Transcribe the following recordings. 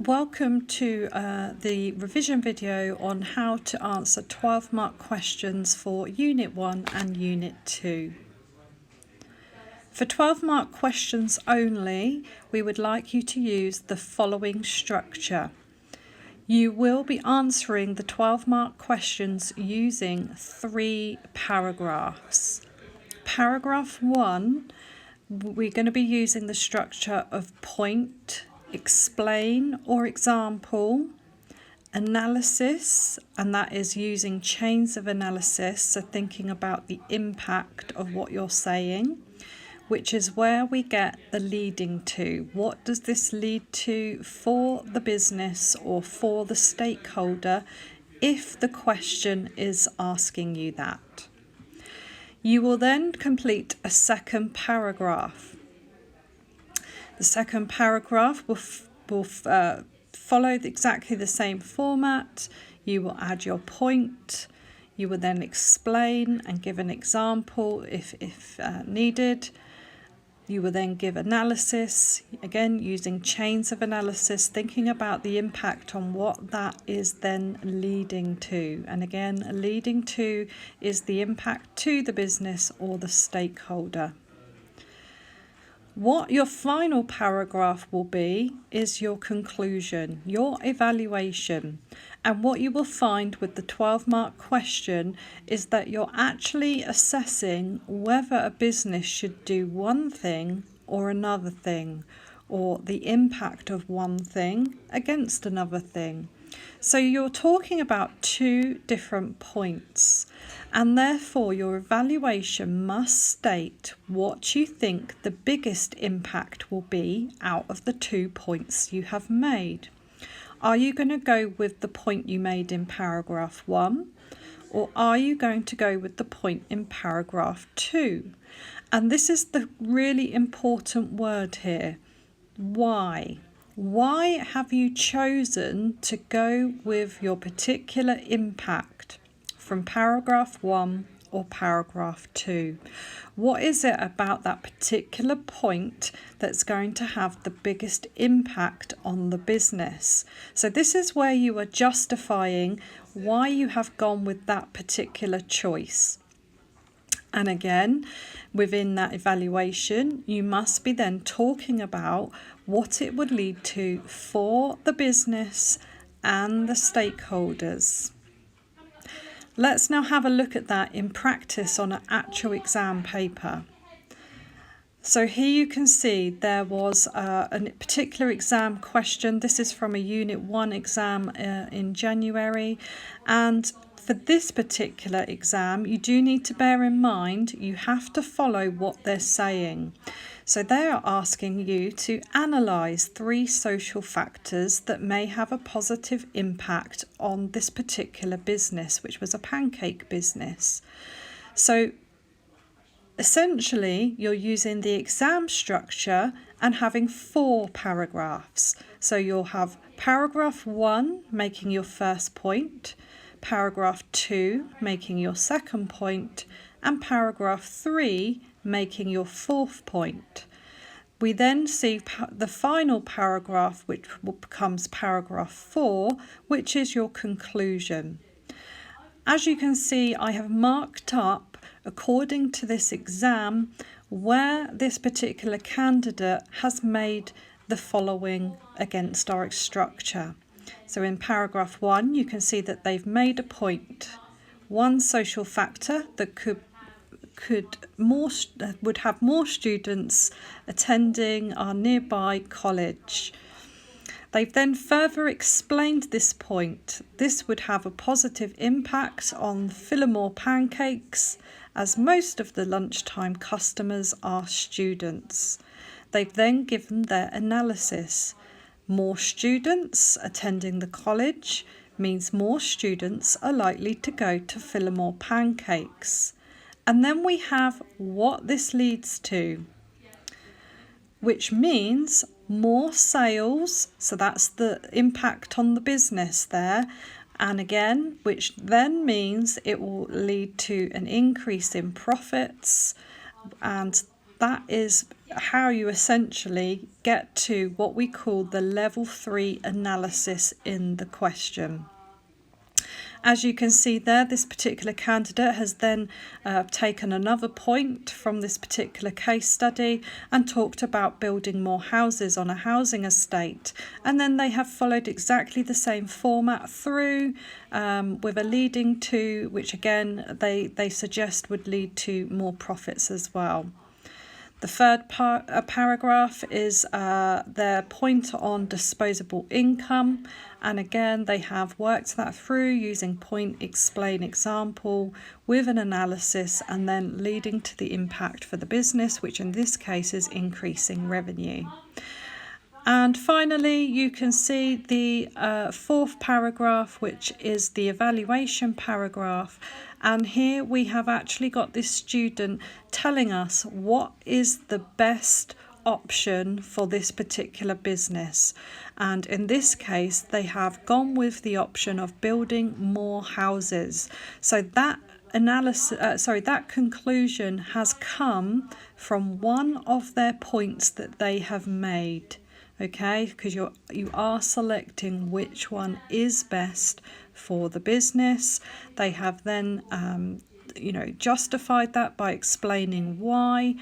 Welcome to the revision video on how to answer 12-mark questions for Unit 1 and Unit 2. For 12-mark questions only, we would like you to use the following structure. You will be answering the 12-mark questions using 3 paragraphs. Paragraph 1, we're going to be using the structure of point, explain or example, analysis, and that is using chains of analysis, so thinking about the impact of what you're saying, which is where we get the leading to. What does this lead to for the business or for the stakeholder if the question is asking you that? You will then complete a second paragraph. The second paragraph will follow exactly the same format. You will add your point. You will then explain and give an example if needed. You will then give analysis, again using chains of analysis, thinking about the impact on what that is then leading to. And again, leading to is the impact to the business or the stakeholder. What your final paragraph will be is your conclusion, your evaluation. And what you will find with the 12-mark question is that you're actually assessing whether a business should do one thing or another thing, or the impact of one thing against another thing. So you're talking about 2 different points, and therefore your evaluation must state what you think the biggest impact will be out of the 2 points you have made. Are you going to go with the point you made in paragraph 1, or are you going to go with the point in paragraph 2? And this is the really important word here. Why? Why have you chosen to go with your particular impact from paragraph 1 or paragraph 2? What is it about that particular point that's going to have the biggest impact on the business? So this is where you are justifying why you have gone with that particular choice. And again, within that evaluation, you must be then talking about what it would lead to for the business and the stakeholders. Let's now have a look at that in practice on an actual exam paper. So here you can see there was a particular exam question. This is from a Unit 1 exam in January, and for this particular exam, you do need to bear in mind you have to follow what they're saying. So they are asking you to analyse 3 social factors that may have a positive impact on this particular business, which was a pancake business. So essentially, you're using the exam structure and having 4 paragraphs. So you'll have paragraph 1 making your first point, paragraph 2 making your second point, and paragraph 3 making your 4th point. We then see the final paragraph, which becomes paragraph 4, which is your conclusion. As you can see, I have marked up, according to this exam, where this particular candidate has made the following against our structure. So in paragraph 1, you can see that they've made a point. One social factor that would have more students attending our nearby college. They've then further explained this point. This would have a positive impact on Phillimore pancakes, as most of the lunchtime customers are students. They've then given their analysis. More students attending the college means more students are likely to go to Phillimore pancakes. And then we have what this leads to, which means more sales, so that's the impact on the business there, and again, which then means it will lead to an increase in profits, and that is how you essentially get to what we call the level 3 analysis in the question. As you can see there, this particular candidate has then taken another point from this particular case study and talked about building more houses on a housing estate. And then they have followed exactly the same format through with a leading to, which again they suggest would lead to more profits as well. The third paragraph is their point on disposable income, and again they have worked that through using point, explain, example with an analysis and then leading to the impact for the business, which in this case is increasing revenue. And finally, you can see the fourth paragraph, which is the evaluation paragraph. And here we have actually got this student telling us what is the best option for this particular business. And in this case, they have gone with the option of building more houses. So that that conclusion has come from one of their points that they have made. Okay, because you are selecting which one is best for the business. They have then justified that by explaining why,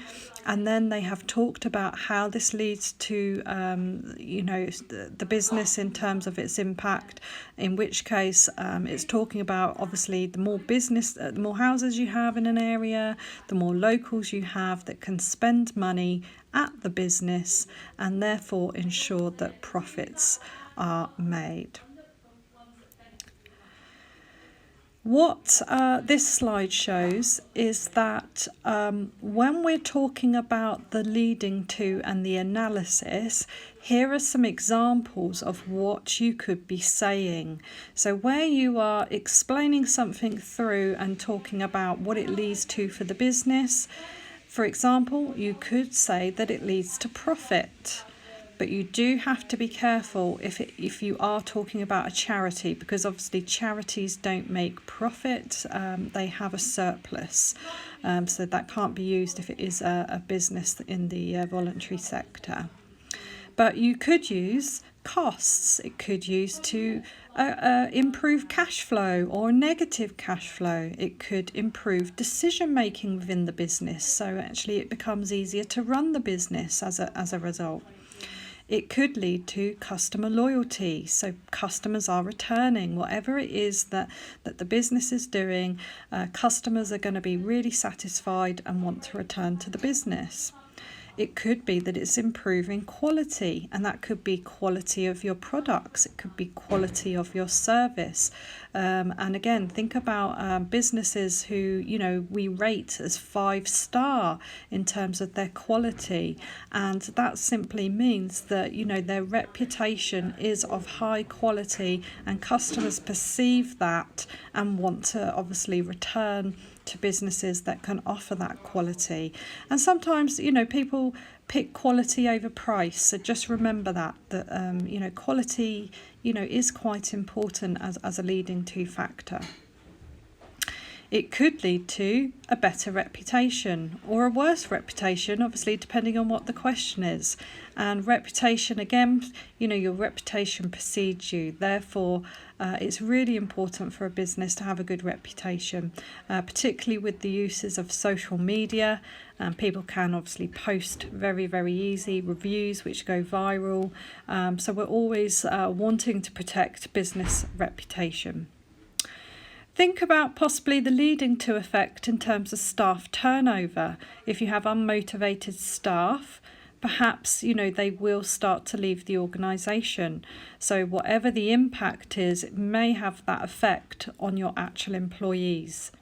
and then they have talked about how this leads to the business in terms of its impact, in which case it's talking about obviously the more houses you have in an area, the more locals you have that can spend money at the business and therefore ensure that profits are made. What this slide shows is that when we're talking about the leading to and the analysis, here are some examples of what you could be saying. So where you are explaining something through and talking about what it leads to for the business, for example, you could say that it leads to profit. But you do have to be careful if you are talking about a charity, because obviously charities don't make profit, they have a surplus. So that can't be used if it is a business in the voluntary sector. But you could use costs. It could use to improve cash flow or negative cash flow. It could improve decision making within the business. So actually it becomes easier to run the business as a result. It could lead to customer loyalty, so customers are returning. Whatever it is that the business is doing, customers are going to be really satisfied and want to return to the business. It could be that it's improving quality, and that could be quality of your products. It could be quality of your service. And again, think about businesses who, we rate as 5-star in terms of their quality. And that simply means that, their reputation is of high quality and customers perceive that and want to obviously return to businesses that can offer that quality. And sometimes people pick quality over price, so just remember that quality is quite important as a leading to factor. It could lead to a better reputation or a worse reputation, obviously depending on what the question is. And reputation, again, your reputation precedes you. Therefore, it's really important for a business to have a good reputation, particularly with the uses of social media. People can obviously post very, very easy reviews which go viral. So we're always wanting to protect business reputation. Think about possibly the leading to effect in terms of staff turnover. If you have unmotivated staff, perhaps they will start to leave the organisation. So whatever the impact is, it may have that effect on your actual employees.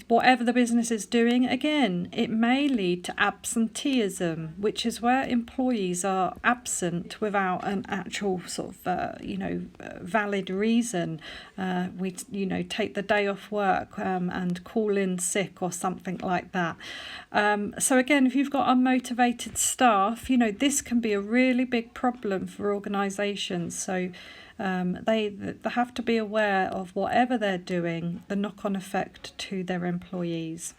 Whatever the business is doing, again, it may lead to absenteeism, which is where employees are absent without an actual sort of, valid reason. We take the day off work and call in sick or something like that. So again, if you've got unmotivated staff, this can be a really big problem for organisations. So they have to be aware of whatever they're doing, the knock-on effect to their employees.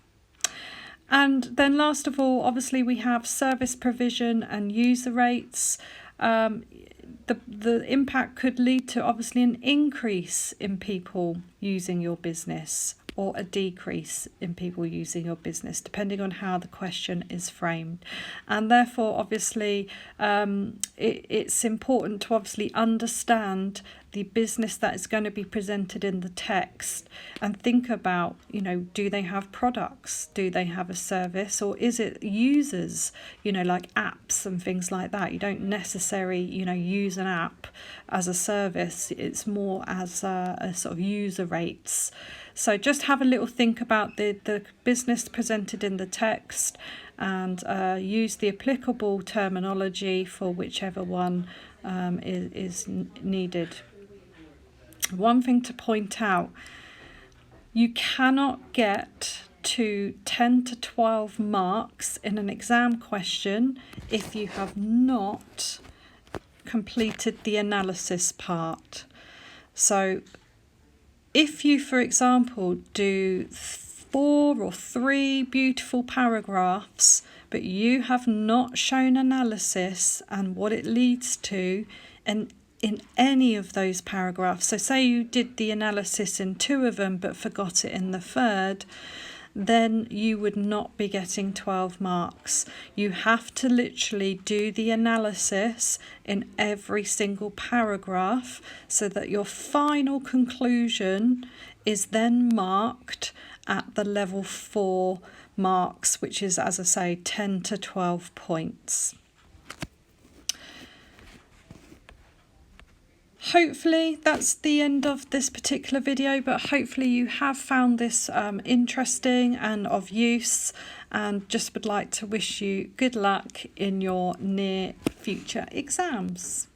And then last of all, obviously we have service provision and user rates. The impact could lead to obviously an increase in people using your business or a decrease in people using your business, depending on how the question is framed. And therefore, obviously, it's important to obviously understand the business that is going to be presented in the text and think about, do they have products? Do they have a service? Or is it users, like apps and things like that? You don't necessarily, use an app as a service. It's more as a sort of user rates. So just have a little think about the business presented in the text and use the applicable terminology for whichever one is needed. One thing to point out, you cannot get to 10 to 12 marks in an exam question if you have not completed the analysis part. So if you, for example, do 4 or 3 beautiful paragraphs, but you have not shown analysis and what it leads to, and in any of those paragraphs, so say you did the analysis in 2 of them but forgot it in the 3rd, then you would not be getting 12 marks. You have to literally do the analysis in every single paragraph so that your final conclusion is then marked at the level 4 marks, which is, as I say, 10 to 12 points. Hopefully that's the end of this particular video, but hopefully you have found this interesting and of use, and just would like to wish you good luck in your near future exams.